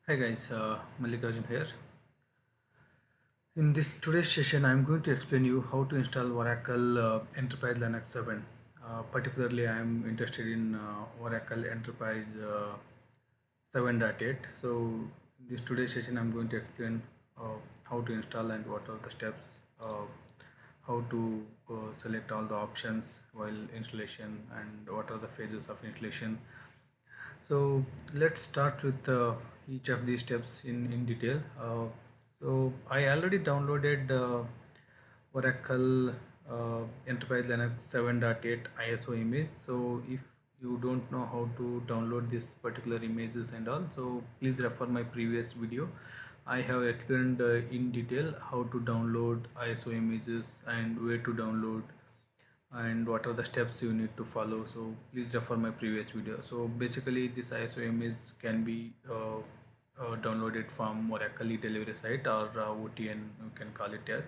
Hi guys, Mallikarjun here. In this today's session, I'm going to explain you how to install Oracle Enterprise Linux 7. Particularly, I'm interested in Oracle Enterprise 7.8. So, in this today's session, I'm going to explain how to install and what are the steps, uh, how to select all the options while installation, and what are the phases of installation. So let's start with each of these steps in detail. So I already downloaded Oracle Enterprise Linux 7.8 ISO image. So if you don't know how to download this particular images and all, so please refer my previous video. I have explained in detail how to download ISO images and where to download and what are the steps you need to follow. So please refer my previous video. So basically this ISO image can be downloaded from Oracle delivery site or OTN, you can call it as.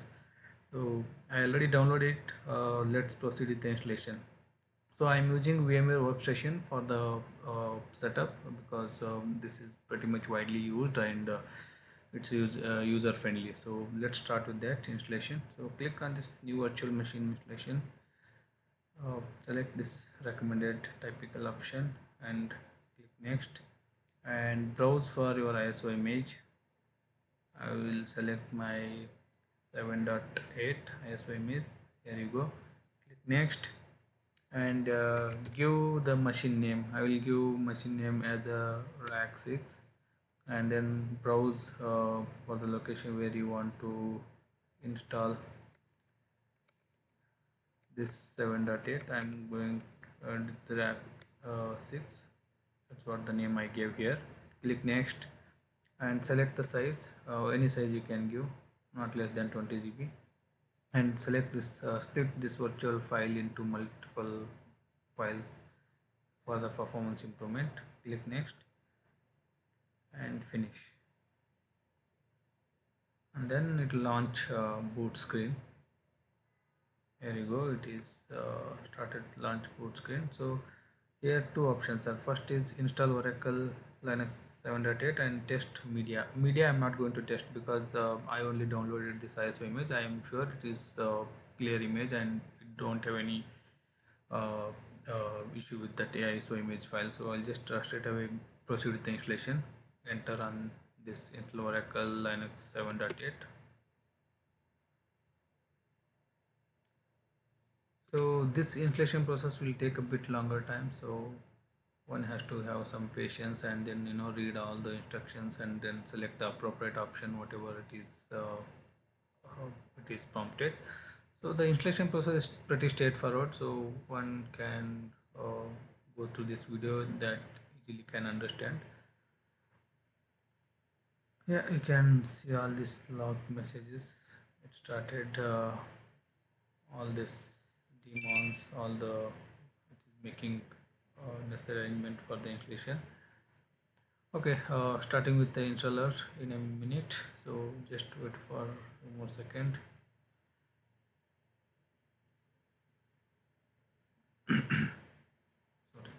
So I already downloaded it. Let's proceed with the installation. So I'm using VMware Workstation for the setup because this is pretty much widely used and user friendly. So let's start with that installation. So click on this new virtual machine installation. Select this recommended typical option and click next and browse for your ISO image. I will select my 7.8 ISO image. Here you go. Click next and give the machine name. I will give machine name as a rack 6 and then browse for the location where you want to install this 7.8. I'm going to the rack 6. That's what the name I gave here. Click next and select the size. Any size you can give, not less than 20 GB, and select this split this virtual file into multiple files for the performance improvement. Click next and finish, and then it will launch boot screen. Here you go, it is started launch boot screen. So here two options are, first is install Oracle Linux 7.8 and test media. I'm not going to test because I only downloaded this ISO image. I am sure it is clear image and it don't have any uh, issue with that ISO image file. So I'll just straight away proceed with the installation. Enter on this install Oracle Linux 7.8. So this installation process will take a bit longer time, so one has to have some patience and then read all the instructions and then select the appropriate option whatever it is prompted. So the installation process is pretty straightforward, so one can go through this video that easily can understand. Yeah, you can see all these log messages. It started all this demons, all the it is making necessary arrangement for the installation. Okay, starting with the installer in a minute. So just wait for one more second. Sorry.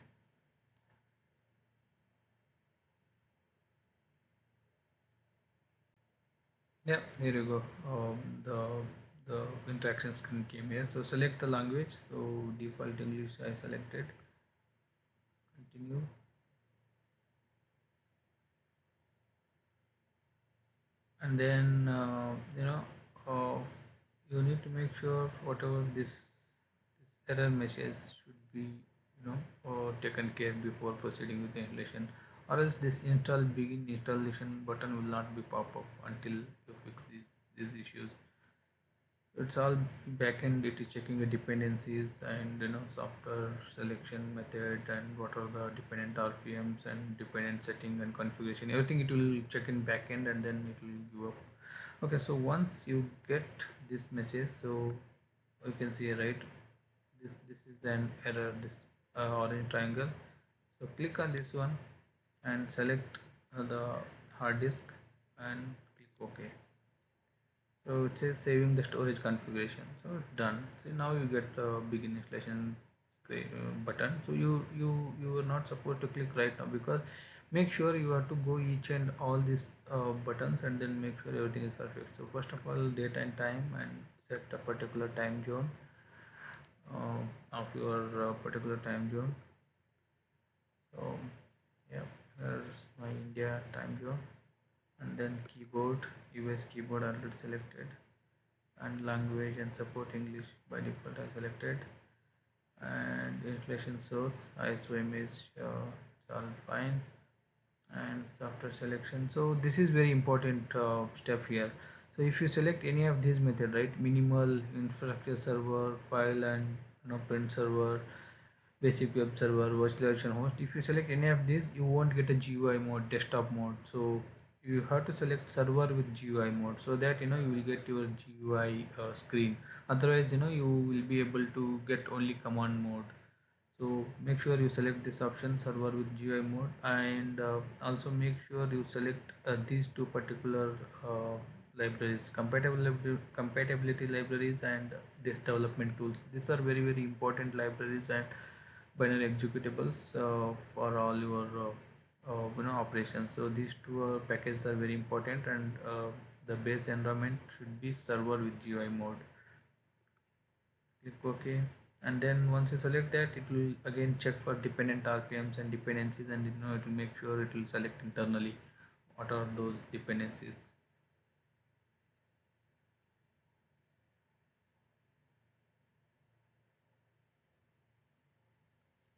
Yeah, here you go. The interaction screen came here. So select the language. So default English I selected. Continue. And then uh, you need to make sure whatever this error message should be taken care before proceeding with the installation, or else this install begin installation button will not be pop up until you fix these issues. It's all backend. It is checking the dependencies and software selection method and what are the dependent RPMs and dependent setting and configuration. Everything it will check in backend and then it will give up. Okay, so once you get this message, so you can see right, this is an error. This orange triangle. So click on this one and select the hard disk and click OK. So it says saving the storage configuration. So it's done. See, now you get the begin installation button. So you were not supposed to click right now because make sure you have to go each and all these buttons and then make sure everything is perfect. So first of all, date and time, and set a particular time zone of your particular time zone. So yeah, here's my India time zone. And then keyboard, US keyboard already selected, and language and support English by default I selected, and installation source ISO image, it's all fine. And after selection, so this is very important step here. So if you select any of these method, right, minimal, infrastructure server, file and print server, basic web server, virtualization host, if you select any of these, you won't get a GUI mode, desktop mode. So you have to select server with GUI mode, so that you will get your GUI screen. Otherwise, you will be able to get only command mode. So make sure you select this option, server with GUI mode, and also make sure you select these two particular libraries, compatibility libraries, and this development tools. These are very very important libraries and binary executables for all your operations. So these two packages are very important, and the base environment should be server with GUI mode. Click OK, and then once you select that, it will again check for dependent RPMs and dependencies, and it will make sure it will select internally what are those dependencies.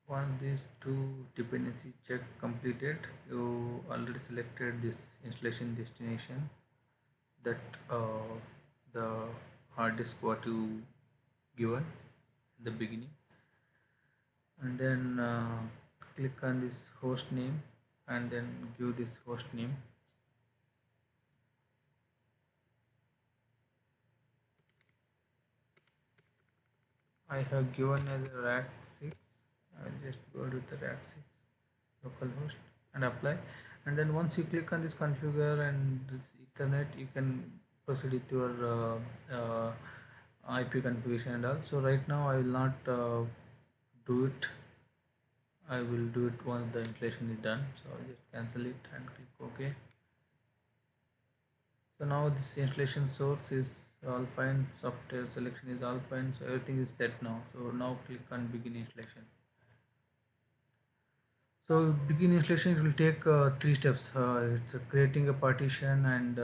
Once these two dependency check completed, you already selected this installation destination, that the hard disk what you given in the beginning, and then click on this host name, and then give this host name. I have given as a rack 6. I will just go to the rack 6 localhost and apply. And then once you click on this configure and this ethernet, you can proceed with your IP configuration and all. So right now I will not do it. I will do it once the installation is done. So I'll just cancel it and click OK. So now this installation source is all fine, software selection is all fine, so everything is set now. So now click on begin installation. So begin installation, it will take three steps. It's creating a partition, and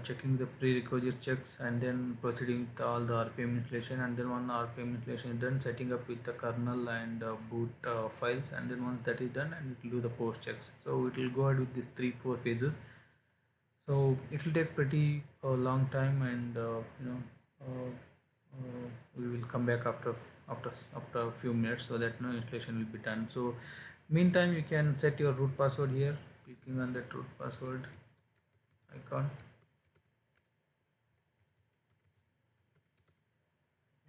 checking the prerequisite checks, and then proceeding with all the RPM installation, and then one RPM installation is done, setting up with the kernel and boot files, and then once that is done, and it will do the post checks. So it will go ahead with these 3-4 phases. So it will take pretty long time, and uh, we will come back after a few minutes, so that no installation will be done. So meantime, you can set your root password here, clicking on that root password icon.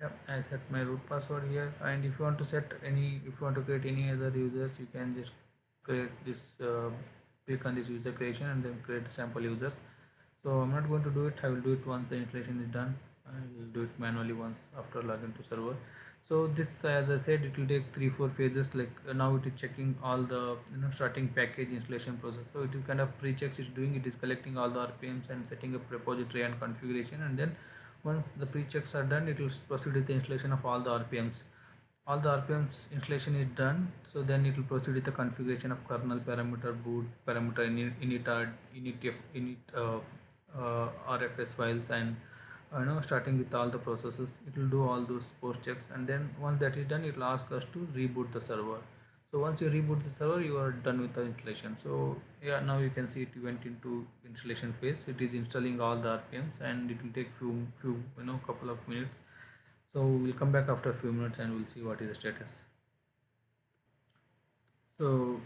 Yep, I set my root password here, and if you want to create any other users, you can just create this. Click on this user creation and then create sample users. So I'm not going to do it. I will do it once the installation is done. I will do it manually once after login to server. So this, as I said, it will take 3-4 phases. Like now it is checking all the starting package installation process. So it is kind of pre-checks it's doing. It is collecting all the RPMs and setting up repository and configuration, and then once the pre-checks are done, it will proceed with the installation of all the RPMs. All the RPMs installation is done, so then it will proceed with the configuration of kernel parameter, boot parameter, init RFS files, and starting with all the processes. It will do all those post checks, and then once that is done, it will ask us to reboot the server. So once you reboot the server, you are done with the installation. So yeah, now you can see it went into installation phase. It is installing all the RPMs, and it will take few couple of minutes. So we'll come back after a few minutes, and we'll see what is the status. So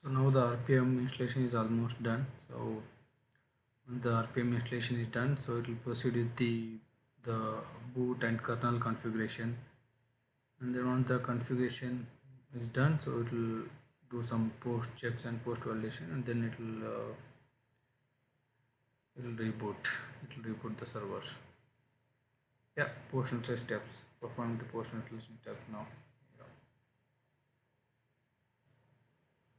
now the RPM installation is almost done. So when the RPM installation is done, so it will proceed with the boot and kernel configuration, and then once the configuration is done, so it will do some post checks and post validation, and then it will reboot the server. Yeah, post installation steps. Perform the post installation steps now.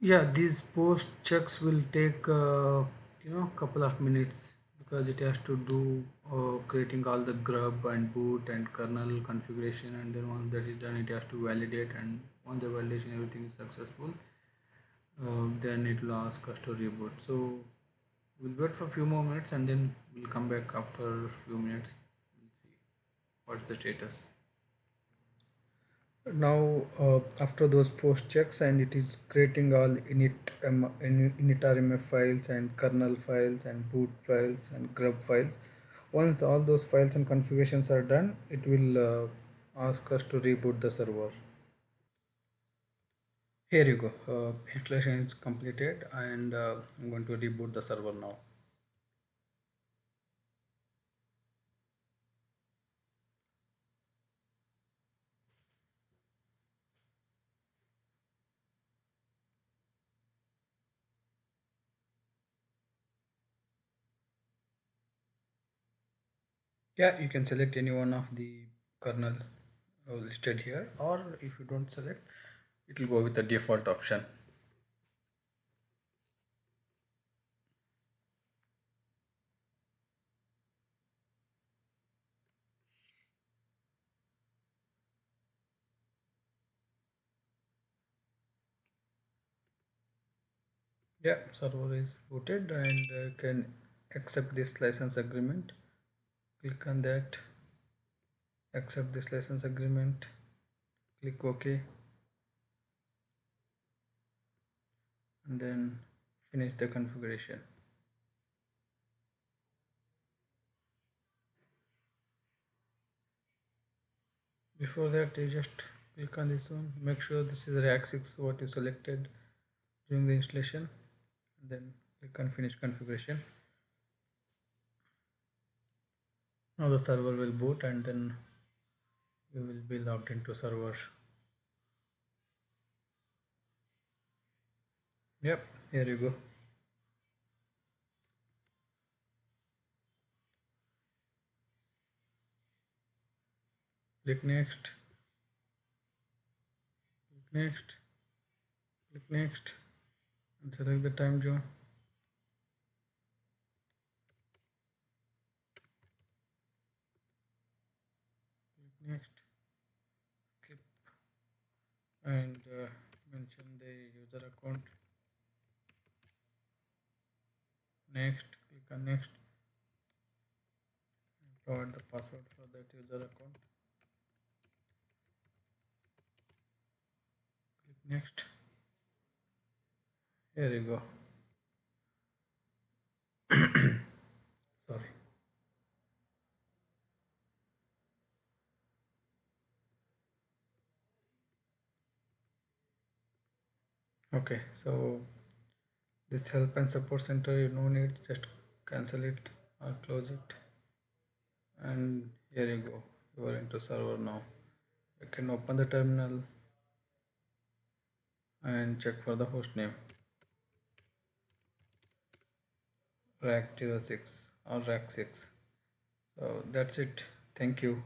Yeah, these post checks will take couple of minutes because it has to do creating all the grub and boot and kernel configuration, and then once that is done it has to validate, and once the validation everything is successful, then it will ask us to reboot. So we'll wait for a few more minutes and then we'll come back after a few minutes. We'll see what's the status. Now after those post checks, and it is creating all init rmf files and kernel files and boot files and grub files. Once all those files and configurations are done, it will ask us to reboot the server. Here you go. Installation is completed, and I'm going to reboot the server now. Yeah, you can select any one of the kernel listed here, or if you don't select, it will go with the default option. Yeah, server is booted, and can accept this license agreement. Click on that, accept this license agreement, click OK, and then finish the configuration. Before that, you just click on this one, make sure this is React 6 what you selected during the installation, and then click on finish configuration. Now the server will boot, and then you will be logged into server. Yep, here you go. Click next, click next, click next, and select the time zone. Click next, skip, and mention the user account. Next, click on next, provide the password for that user account. Click next. Here you go. Sorry. Okay, so this help and support center, you no need, just cancel it or close it. And here you go, you are into server now. You can open the terminal and check for the host name, rack 06 or rack 6. So that's it. Thank you.